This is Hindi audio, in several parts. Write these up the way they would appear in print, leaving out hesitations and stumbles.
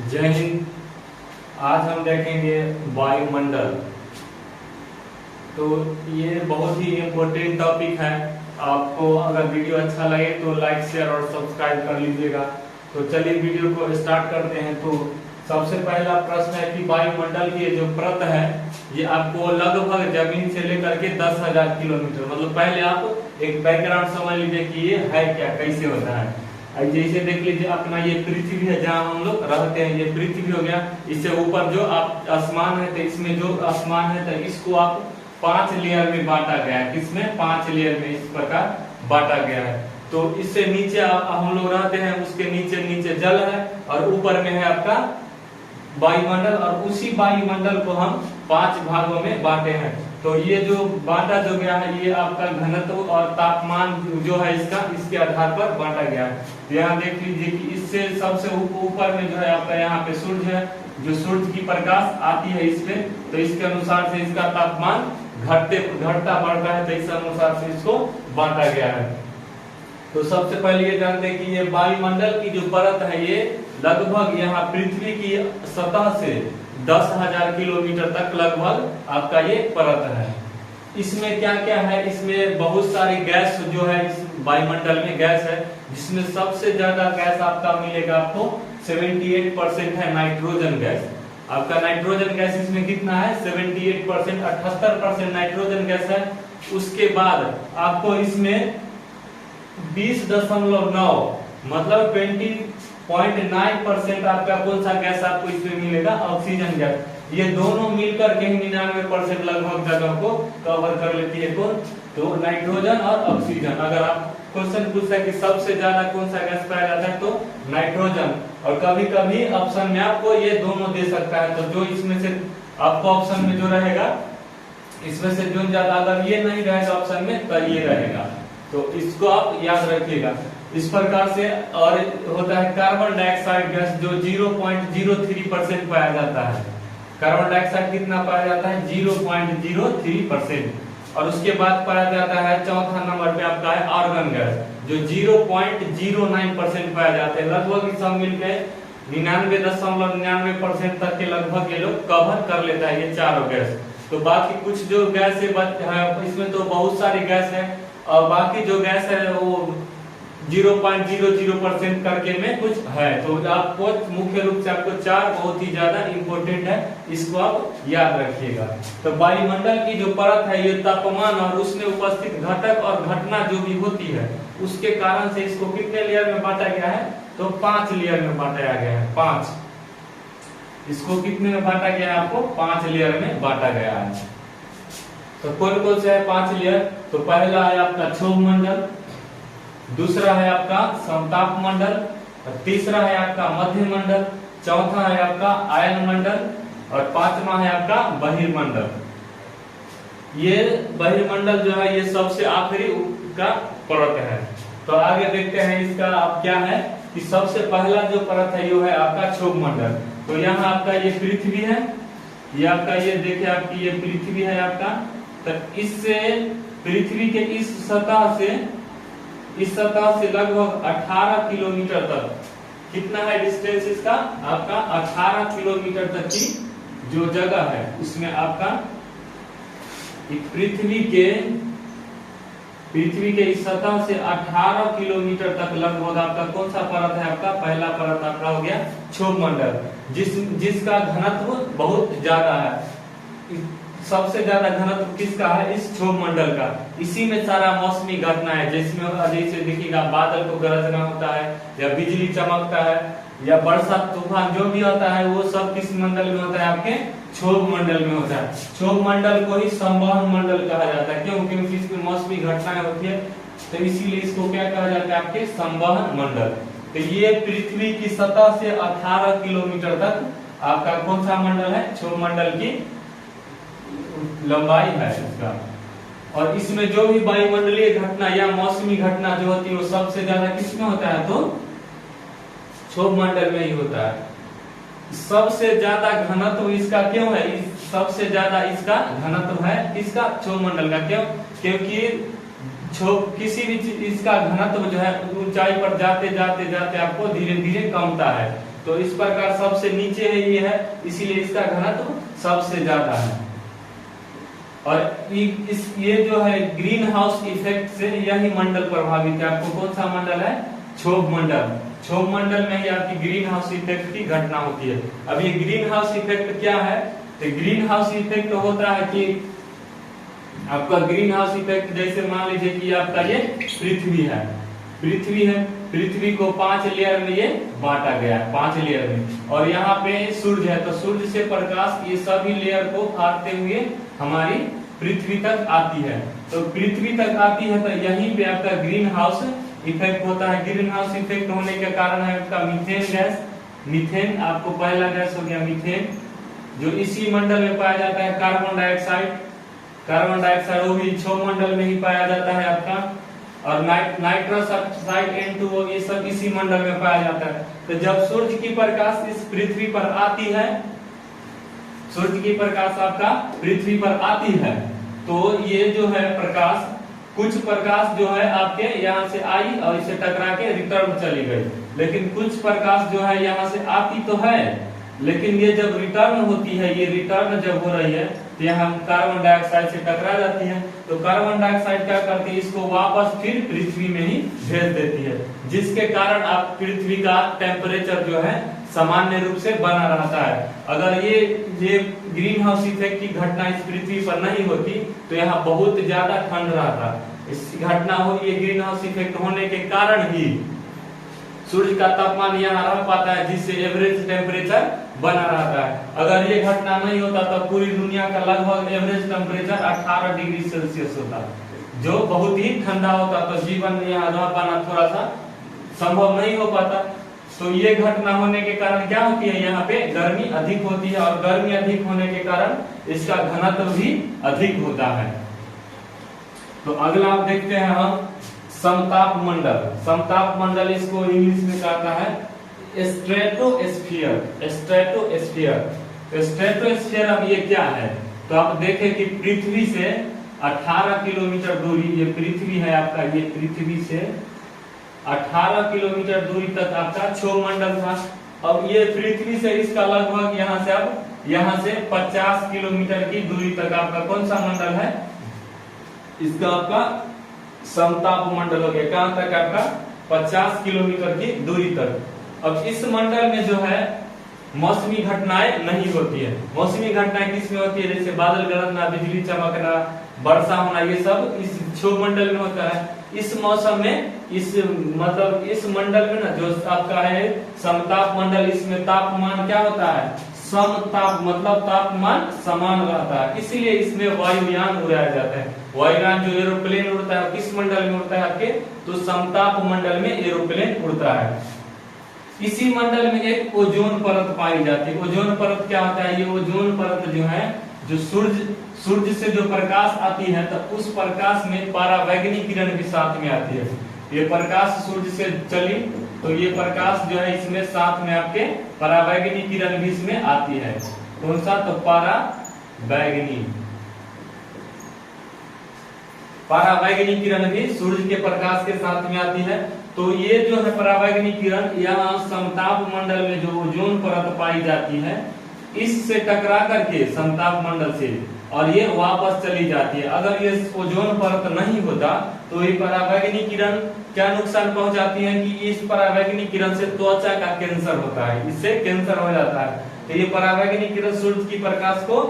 जय हिंद। आज हम देखेंगे वायुमंडल। तो ये बहुत ही इम्पोर्टेंट टॉपिक है। आपको अगर वीडियो अच्छा लगे तो लाइक शेयर और सब्सक्राइब कर लीजिएगा। तो चलिए वीडियो को स्टार्ट करते हैं। तो सबसे पहला प्रश्न है कि वायुमंडल की जो परत है ये आपको लगभग जमीन से लेकर के 10,000 किलोमीटर, मतलब पहले आप एक बैकग्राउंड समझ लीजिए कि ये है क्या, कैसे होता है। जैसे देख लीजिए अपना ये पृथ्वी है जहाँ हम लोग रहते हैं, ये पृथ्वी हो गया। इससे ऊपर जो आप आसमान है, तो इसमें जो आसमान है तो इसको आप 5 लेयर में बांटा गया है। किसमें? 5 लेयर में इस प्रकार बांटा गया है। तो इससे नीचे हम लोग रहते हैं, उसके नीचे नीचे जल है और ऊपर में है आपका वायुमंडल, और उसी वायुमंडल को हम 5 भागों में बांटे हैं। तो ये जो बांटा जो गया है ये आपका घनत्व और तापमान जो है इसका, इसके आधार पर बांटा गया है। यहाँ देख लीजिए कि इससे सबसे ऊपर में जो है आपका यहाँ पे सूर्य है, जो सूर्य की प्रकाश आती है इस पे, तो इसके अनुसार से इसका तापमान घटता बढ़ता है, तो इस अनुसार से इसको बांटा गया है। तो सबसे पहले ये जानते हैं कि ये वायुमंडल की जो परत है ये लगभग यहाँ पृथ्वी की सतह से 10,000 किलोमीटर तक लगभग आपका ये परत है। इसमें क्या क्या है? इसमें बहुत सारी गैस जो है इस वायुमंडल में गैस है, जिसमें सबसे ज्यादा गैस आपका मिलेगा आपको 78% है नाइट्रोजन गैस। आपका नाइट्रोजन गैस इसमें कितना है? 78%, 78% नाइट्रोजन गैस है। उसके बाद आपको इसमें 20.9 मतलब 20.9% आपका कौन सा गैस आपको इसमें मिलेगा? Oxygen gas. ये दोनों मिलकर के 99% लगभग जगह को कवर कर लेती है। कौन? तो नाइट्रोजन और ऑक्सीजन। अगर आप क्वेश्चन पूछता है कि सबसे ज्यादा कौन सा गैस पाया जाता है, तो नाइट्रोजन। और कभी कभी ऑप्शन में आपको ये दोनों दे सकता है, तो जो इसमें से आपको ऑप्शन में जो रहेगा इसमें से जो ज्यादा, अगर ये नहीं रहेगा ऑप्शन में तो ये रहेगा। तो इसको आप याद रखिएगा इस प्रकार से। और होता है कार्बन डाइऑक्साइड गैस जो 0.03% पाया जाता है। कार्बन डाइऑक्साइड कितना पाया जाता है? 0.03%। और उसके बाद पाया जाता है चौथा नंबर पे आपका है आर्गन गैस, जो 0.09% पाया जाता है। लगभग सब मिलकर 99.99% तक के लगभग ये लोग कवर कर लेता है ये चारों गैस। तो बाकी कुछ जो गैस है इसमें तो बहुत सारी गैस है, और बाकी जो गैस है वो 0.00% करके में कुछ है। तो आपको मुख्य रूप से आपको 4 बहुत ही ज्यादा इंपॉर्टेंट है, इसको आप याद रखिएगा। तो वायुमंडल की जो परत है ये तापमान और उसमें उपस्थित घटक और घटना जो भी होती है उसके कारण से इसको कितने लेयर में बांटा गया है? तो 5 लेयर में बांटा गया है। 5। इसको कितने में बांटा गया है? आपको 5 लेयर में बांटा गया है। तो कौन कौन से है 5 लेयर? तो पहला है आपका क्षोभ मंडल, दूसरा है आपका समताप मंडल, तीसरा है आपका मध्य मंडल, चौथा है आपका आयन मंडल, और 5वां है आपका बहिर्मंडल। ये बहिर्मंडल जो है ये सबसे आखिरी का परत है। तो आगे देखते हैं इसका आप क्या है कि सबसे पहला जो परत है ये है आपका क्षोभ मंडल। तो यहाँ आपका ये पृथ्वी है, ये आपका ये देखिए आपकी ये पृथ्वी है आपका। तो इससे पृथ्वी के इस सतह से लगभग 18 किलोमीटर तक, कितना है डिस्टेंस इसका? आपका 18 किलोमीटर तक की जो जगह है उसमें आपका पृथ्वी के इस सतह से 18 किलोमीटर तक लगभग आपका कौन सा परत है? आपका पहला परत आपका हो गया क्षोभ मंडल, जिसका घनत्व बहुत ज्यादा है। सबसे ज्यादा घनत्व किसका है? इस क्षोभ मंडल का। इसी में सारा मौसमी घटना है, जिसमें जैसे देखिएगा बादल को गरजना होता है, या बिजली चमकता है, या वर्षा तूफान जो भी होता है वो सब किस मंडल में होता है? आपके क्षोभ मंडल में होता है। क्षोभ मंडल को ही संवहन मंडल कहा जाता है। क्यों? क्योंकि इसमें मौसमी घटनाएं होती है, तो इसीलिए इसको क्या कहा जाता है? आपके संवहन मंडल। तो ये पृथ्वी की सतह से 18 किलोमीटर तक आपका कौन सा मंडल है? क्षोभ मंडल की लंबाई है इसका। और इसमें जो भी वायुमंडलीय घटना या मौसमी घटना जो होती है वो सबसे ज्यादा किसमें होता है? तो क्षोभ मंडल में ही होता है। सबसे ज्यादा घनत्व इसका क्यों है? सबसे ज्यादा इसका घनत्व है किसका? क्षोभ मंडल का। क्यों? क्योंकि किसी भी चीज इसका घनत्व जो है ऊंचाई पर जाते जाते जाते आपको धीरे धीरे कमता है। तो इस प्रकार सबसे नीचे है ये है, इसीलिए इसका घनत्व सबसे ज्यादा है। और ये जो है ग्रीन हाउस इफेक्ट से यही मंडल प्रभावित है। आपको कौन सा मंडल है? क्षोभ मंडल। क्षोभ मंडल में ही आपकी ग्रीन हाउस इफेक्ट की घटना होती है। अब ये ग्रीन हाउस इफेक्ट क्या है? तो ग्रीन हाउस इफेक्ट होता है कि आपका ग्रीन हाउस इफेक्ट, जैसे मान लीजिए कि आपका ये पृथ्वी है, पृथ्वी को 5 लेयर में ये बांटा गया है, 5 लेयर में, और यहाँ पे सूर्य है, तो सूर्य से प्रकाश ये सभी लेयर को फाड़ते हुए हमारी पृथ्वी तक आती है। तो पृथ्वी तक आती है तो यहीं पे आपका ग्रीन हाउस इफेक्ट होता है। ग्रीन हाउस इफेक्ट होने के कारण है आपका मीथेन गैस। मीथेन आपको पहला गैस हो गया मीथेन, जो इसी मंडल में पाया जाता है। कार्बन डाइऑक्साइड वो भी क्षोभ मंडल में ही पाया जाता है आपका। और नाइट्रस ऑक्साइड N2O ये सब इसी मंडल में पाया जाता है। तो जब सूर्य की प्रकाश इस पृथ्वी पर आती है, सूर्य की प्रकाश आपका पृथ्वी पर आती है, तो ये जो है प्रकाश, कुछ प्रकाश जो है आपके यहाँ से आई और इसे टकरा के रिटर्न चली गई, लेकिन कुछ प्रकाश जो है यहाँ से आती तो है, लेकिन ये जब रिटर्न होती है, ये रिटर्न जब हो रही है तो यहाँ कार्बन डाइऑक्साइड से टकरा जाती है। तो कार्बन डाइऑक्साइड क्या करती है? इसको वापस फिर पृथ्वी में ही भेज देती है, जिसके कारण आप पृथ्वी का टेम्परेचर जो है सामान्य रूप से बना रहता है। अगर ये ग्रीन हाउस इफेक्ट की घटना इस पृथ्वी पर नहीं होती तो यहाँ बहुत ज्यादा ठंड रहता। इस घटना हो, ये ग्रीन हाउस इफेक्ट होने के कारण ही सूर्य का तापमान यहाँ रह पाता है, जिससे एवरेज टेम्परेचर बना रहता है। अगर ये घटना नहीं होता तो पूरी दुनिया का लगभग एवरेज टेम्परेचर 18 डिग्री सेल्सियस होता, जो बहुत ही ठंडा होता, तो जीवन में यहाँ रह पाना थोड़ा सा संभव नहीं हो पाता। तो ये घटना होने के कारण क्या होती है? यहाँ पे गर्मी अधिक होती है, और गर्मी अधिक होने के कारण इसका घनत्व भी अधिक होता है। तो अगला आप देखते हैं हम समताप मंडल। समताप मंडल इसको इंग्लिश में कहता है स्ट्रेटोस्फीयर। स्ट्रेटोस्फीयर अब ये क्या है? तो आप देखें कि पृथ्वी से 18 किलोमीटर दूरी, ये पृथ्वी है आपका, ये पृथ्वी से 18 किलोमीटर दूरी तक आपका क्षोभ मंडल था। अब ये पृथ्वी से इसका लगभग यहाँ से 50 किलोमीटर की दूरी तक आपका कौन सा मंडल है? इसका आपका समताप मंडल हो गया। कहां तक? आपका 50 किलोमीटर की दूरी तक। अब इस मंडल में जो है मौसमी घटनाएं नहीं होती है। मौसमी घटनाएं किसमें होती है? जैसे बादल गरजना, बिजली चमकना, वर्षा होना, ये सब इस क्षोभ मंडल में होता है। इस मौसम में इस मंडल में ना जो आपका है समताप मंडल, इसमें तापमान क्या होता है? समताप, मतलब तापमान समान रहता है, इसीलिए इसमें वायुयान उड़ाया जाता है। वायुयान जो एरोप्लेन उड़ता है किस मंडल में उड़ता है आपके? तो समताप मंडल में एरोप्लेन उड़ता है। इसी मंडल में एक ओजोन परत पाई जाती है। ओजोन परत क्या होता है? ये ओजोन परत जो है, जो सूर्य से जो प्रकाश आती है, तो उस प्रकाश में परावैंगनी किरण भी साथ में आती है। ये प्रकाश सूर्य से चली तो ये प्रकाश जो है इसमें साथ में आपके परावैंगनी किरण भी इसमें आती है। कौन सा? तो परावैंगनी किरण भी सूर्य के प्रकाश के साथ में आती है। तो ये जो है परावैंगनी किरण यहाँ समताप मंडल में जो ओजोन परत पाई जाती है, इससे टकरा करके समताप मंडल से और ये वापस चली जाती है। अगर ये ओजोन परत नहीं होता तो ये परावैंगनी किरण क्या नुकसान पहुंचाती है कि इस परावैंगनी किरण से त्वचा का कैंसर होता है, इससे कैंसर हो जाता है। तो ये परावैंगनी किरण सूर्य की प्रकाश को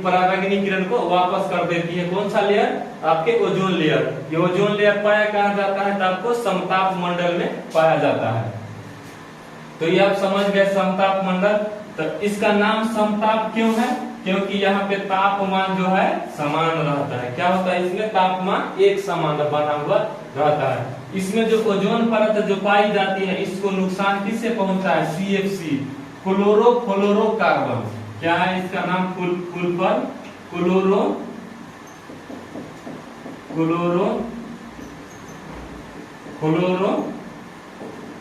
परावैंगनी किरण को वापस कर देती है। कौन सा लेयर? आपके ओजोन लेयर। ये ओजोन लेयर पाया कहा जाता है? तो आपको समताप मंडल में पाया जाता है। तो ये आप समझ गए समताप मंडल। तो इसका नाम समताप क्यों है? क्योंकि यहाँ पे तापमान जो है समान रहता है। क्या होता है? इसमें तापमान एक समान बना हुआ रहता है। इसमें जो ओजोन परत जो पाई जाती है, इसको नुकसान किससे पहुंचता है? CFC, chlorofluorocarbon. क्या है इसका नाम? Full form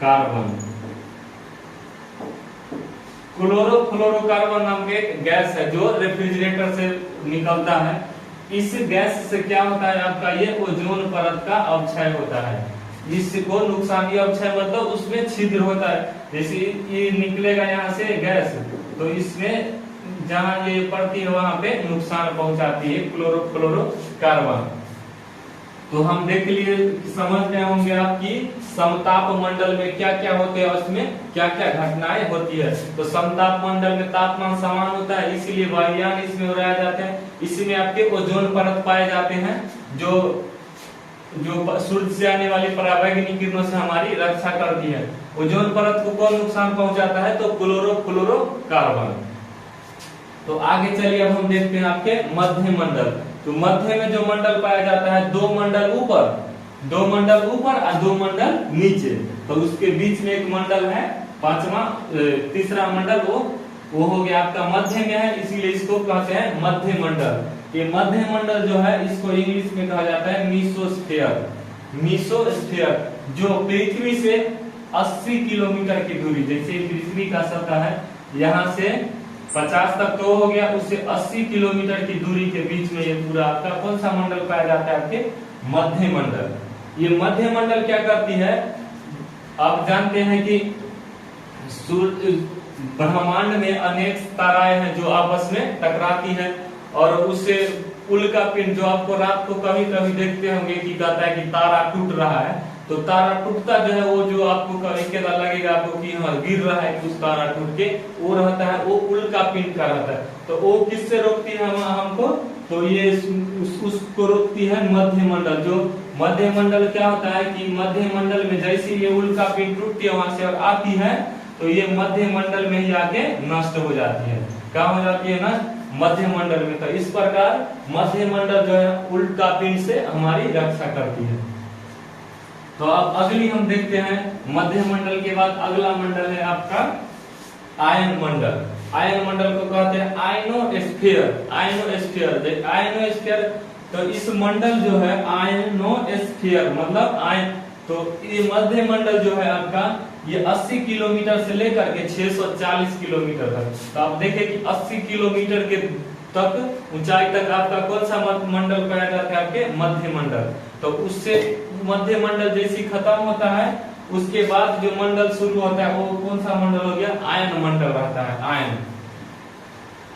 क्लोरोकार्बन। क्लोरोफ्लोरोकार्बन नाम के गैस है जो रेफ्रिजरेटर से निकलता है। इस गैस से क्या होता है? आपका ये ओजोन परत का अवक्षय होता है। इसको नुकसान, ये अक्षय मतलब उसमें छिद्र होता है, जैसे ये निकलेगा यहाँ से गैस, तो इसमें जहाँ ये पड़ती है वहां पे नुकसान पहुंचाती है क्लोरोफ्लोरोकार्बन। तो हम देख लिए, समझ गए होंगे आपकी समताप मंडल में क्या क्या होते हैं, उसमें क्या क्या घटनाएं होती है। तो समताप मंडल में तापमान समान होता है, इसीलिए वायुयान इसमें उड़ाए जाते हैं। इसमें आपके ओजोन परत पाए जाते हैं, जो सूर्य से आने वाली पराबैंगनी किरणों से हमारी रक्षा करती है। ओजोन परत को कौन नुकसान पहुंचाता है, तो क्लोरोफ्लोरोकार्बन। तो आगे चलिए अब हम देखते हैं आपके मध्य मंडल। तो मध्य में जो मंडल पाया जाता है, दो मंडल ऊपर और दो मंडल नीचे, तो उसके बीच में एक मंडल है, तीसरा मंडल वो हो गया आपका मध्य में है, इसीलिए इसको कहते हैं मध्य मंडल। ये मध्य मंडल जो है इसको इंग्लिश में कहा जाता है मीसोस्फीयर, जो पृथ्वी से 80 किलोमीटर की दूरी, जैसे पृथ्वी का सतह है यहाँ से 50 तक तो हो गया, उससे 80 किलोमीटर की दूरी के बीच में ये पूरा आपका कौन सा मंडल पाया जाता है, आपके मध्य मंडल। ये मध्य मंडल क्या करती है, आप जानते हैं कि ब्रह्मांड में अनेक ताराएं हैं जो आपस में टकराती हैं, और उससे उल्का पिंड जो आपको रात को कभी कभी देखते होंगे कि कहता है कि तारा टूट रहा है, तो तारा टूटता जो है वो जो आपको कभी लगेगा आपको कि हाँ गिर रहा है कुछ तारा टूट के, वो रहता है वो उल्का पिंड का रहता है। तो वो किससे रोकती है हमको, तो ये उसको रोकती है मध्य मंडल। जो मध्य मंडल क्या होता है कि मध्य मंडल में जैसे ये उल्का पिंड टूटती है वहां से और आती है, तो ये मध्य मंडल में ही आके नष्ट हो जाती है। क्या हो जाती है नष्ट, मध्य मंडल में। तो इस प्रकार मध्य मंडल जो है उल्का पिंड से हमारी रक्षा करती है। तो अब अगली हम देखते हैं, मध्य मंडल के बाद अगला मंडल है आपका आयन मंडल। आयन मंडल को कहते हैं आयनोस्फीयर। आयनोस्फीयर तो इस मंडल जो है आयनोस्फीयर मतलब आयन, तो ये मध्य मंडल जो है आपका ये 80 किलोमीटर से लेकर के 640 किलोमीटर तक। तो आप देखें कि 80 किलोमीटर के तक ऊंचाई तक आपका कौन सा मंडल पाया जाता है, आपके मध्य मंडल। तो उससे मध्य मंडल जैसी खत्म होता है, उसके बाद जो मंडल शुरू होता है वो कौन सा मंडल हो गया, आयन मंडल रहता है, आयन।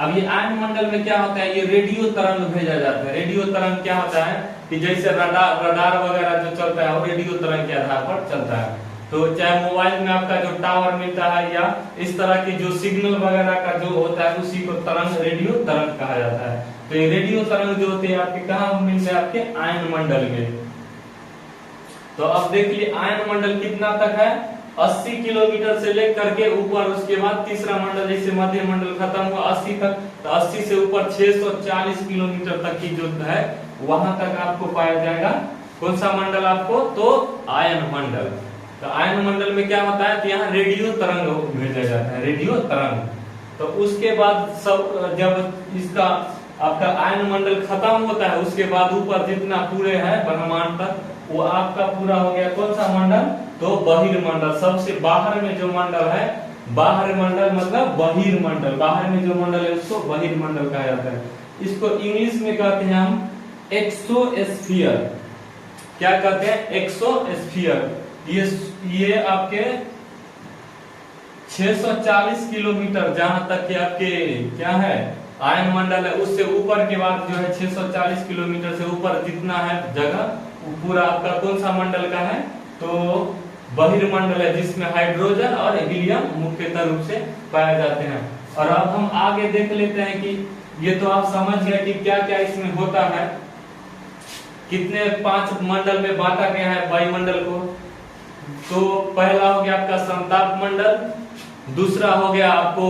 अब ये आयन मंडल में क्या होता है, ये रेडियो तरंग भेजा जाता है। रेडियो तरंग क्या होता है कि जैसे रडार वगैरह जो चलता है वो रेडियो तरंग के आधार पर चलता है। तो चाहे मोबाइल में आपका जो टावर मिलता है या इस तरह की जो सिग्नल वगैरह का जो होता है उसी को तरंग, रेडियो तरंग कहा जाता है। तो ये रेडियो तरंग जो होते हैं आपके कहाँ मिलते हैं, आपके आयन मंडल में। तो अब देखिए आयन मंडल कितना तक है, 80 किलोमीटर से लेकर के ऊपर, उसके बाद तीसरा मंडल जैसे मध्य मंडल खत्म हुआ 80 तक, तो 80 से ऊपर 640 किलोमीटर तक की जो है वहां तक आपको पाया जाएगा कौन सा मंडल आपको, तो आयन मंडल। तो आयन मंडल में क्या होता है कि यहाँ रेडियो तरंग भेजा जाता है, रेडियो तरंग। तो उसके बाद सब जब इसका आपका आयन मंडल खत्म होता है, उसके बाद ऊपर जितना पूरे है ब्रह्मांड तक वो आपका पूरा हो गया कौन सा मंडल, तो बहिर्मंडल। सबसे बाहर में जो मंडल है, बाहर मंडल मतलब बहिर्मंडल, बाहर में जो मंडल है उसको बहिर्मंडल कहा जाता है। इसको इंग्लिश में कहते हैं हम एक्सोस्फीयर। क्या कहते हैं, एक्सोस्फीयर। ये आपके 640 किलोमीटर जहां तक कि आपके क्या है आयन मंडल है, उससे ऊपर के बाद जो है 640 किलोमीटर से ऊपर जितना है जगह वो पूरा आपका कौन सा मंडल का है, तो बहिर्मंडल है, जिसमें हाइड्रोजन और हीलियम मुख्यतः रूप से पाए जाते हैं। और अब हम आगे देख लेते हैं कि ये तो आप समझ गए कि क्या क्या इसमें होता है, कितने 5 मंडल में बांटा गया है वायुमंडल को। तो पहला हो गया आपका समताप मंडल, दूसरा हो गया आपको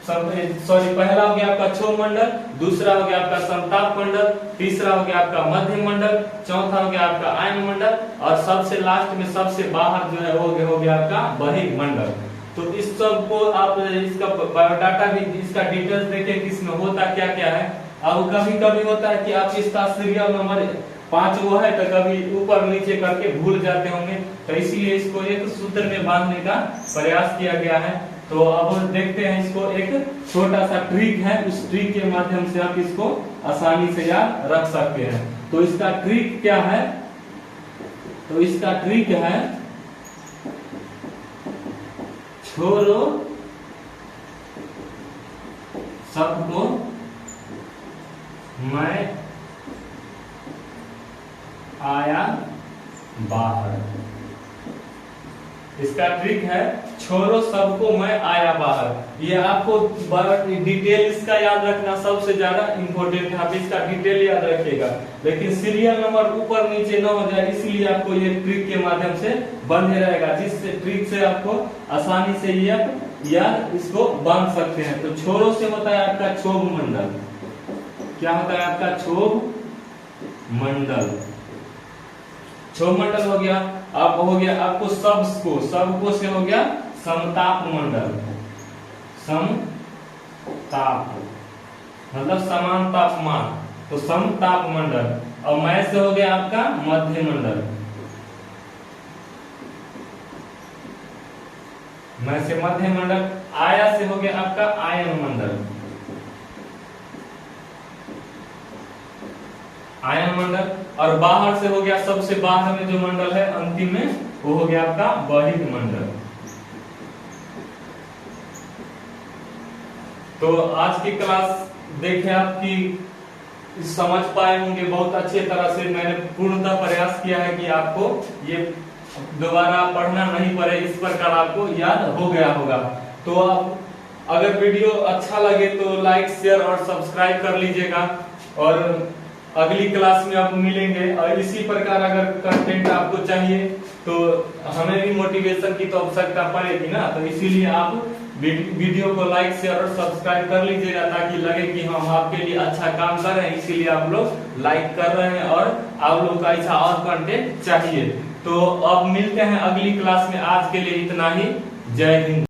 पहला हो गया आपका क्षोभ मंडल, दूसरा हो गया आपका समताप मंडल, तीसरा हो गया आपका मध्य मंडल, चौथा हो गया आपका आयन मंडल, और सबसे लास्ट में सबसे बाहर जो है वो हो गया आपका बहिर्मंडल। तो इस सब को आप इसका बायोडाटा भी, इसका डिटेल्स देखें किसमें होता क्या क्या है। अब कभी कभी होता है कि आप इसका सीरियल नंबर 5 वो है तो कभी ऊपर नीचे करके भूल जाते होंगे, तो इसीलिए इसको एक सूत्र में बांधने का प्रयास किया गया है। तो अब देखते हैं, इसको एक छोटा सा ट्रिक है, उस ट्रिक के माध्यम से आप इसको आसानी से याद रख सकते हैं। तो इसका ट्रिक क्या है, तो इसका ट्रिक है छोड़ो सबको मैं आया बाहर। इसका ट्रिक है छोड़ो सबको मैं आया बाहर। ये आपको डिटेल इसका याद रखना सबसे ज्यादा इंपॉर्टेंट है। आप इसका डिटेल याद रखिएगा, लेकिन सीरियल नंबर ऊपर नीचे न हो जाए, इसलिए आपको ये ट्रिक के माध्यम से बंधे रहेगा, जिससे ट्रिक से आपको आसानी से ये याद इसको बांध सकते हैं। तो छोड़ो से होता है आपका क्षोभ मंडल। क्या होता है आपका क्षोभ मंडल। क्षोभ मंडल हो गया। अब हो गया आपको सबको से हो गया समताप मंडल। समताप मतलब समान तापमान, तो समताप मंडल। और मैं से हो गया आपका मध्य मंडल। मैं से मध्य मंडल। आया से हो गया आपका आयन मंडल। आयन मंडल। और बाहर से हो गया सबसे बाहर में जो मंडल है अंतिम में, वो हो गया आपका बहिर्ग मंडल। तो आज की क्लास देखे आपकी समझ पाए होंगे बहुत अच्छे तरह से। मैंने पूर्णतः प्रयास किया है कि आपको ये दोबारा पढ़ना नहीं पड़े, इस प्रकार आपको याद हो गया होगा। तो आप अगर वीडियो अच्छा लगे तो लाइक शेयर और सब्सक्राइब कर लीजिएगा, और अगली क्लास में आप मिलेंगे। और इसी प्रकार अगर कंटेंट आपको चाहिए तो हमें भी मोटिवेशन की तो आवश्यकता पड़ेगी ना, तो इसीलिए आप वीडियो को लाइक शेयर और सब्सक्राइब कर लीजिएगा, ताकि लगे कि हम आपके लिए अच्छा काम कर रहे हैं, इसीलिए आप लोग लाइक कर रहे हैं और आप लोग का ऐसा और कंटेंट चाहिए। तो अब मिलते हैं अगली क्लास में। आज के लिए इतना ही। जय हिंद।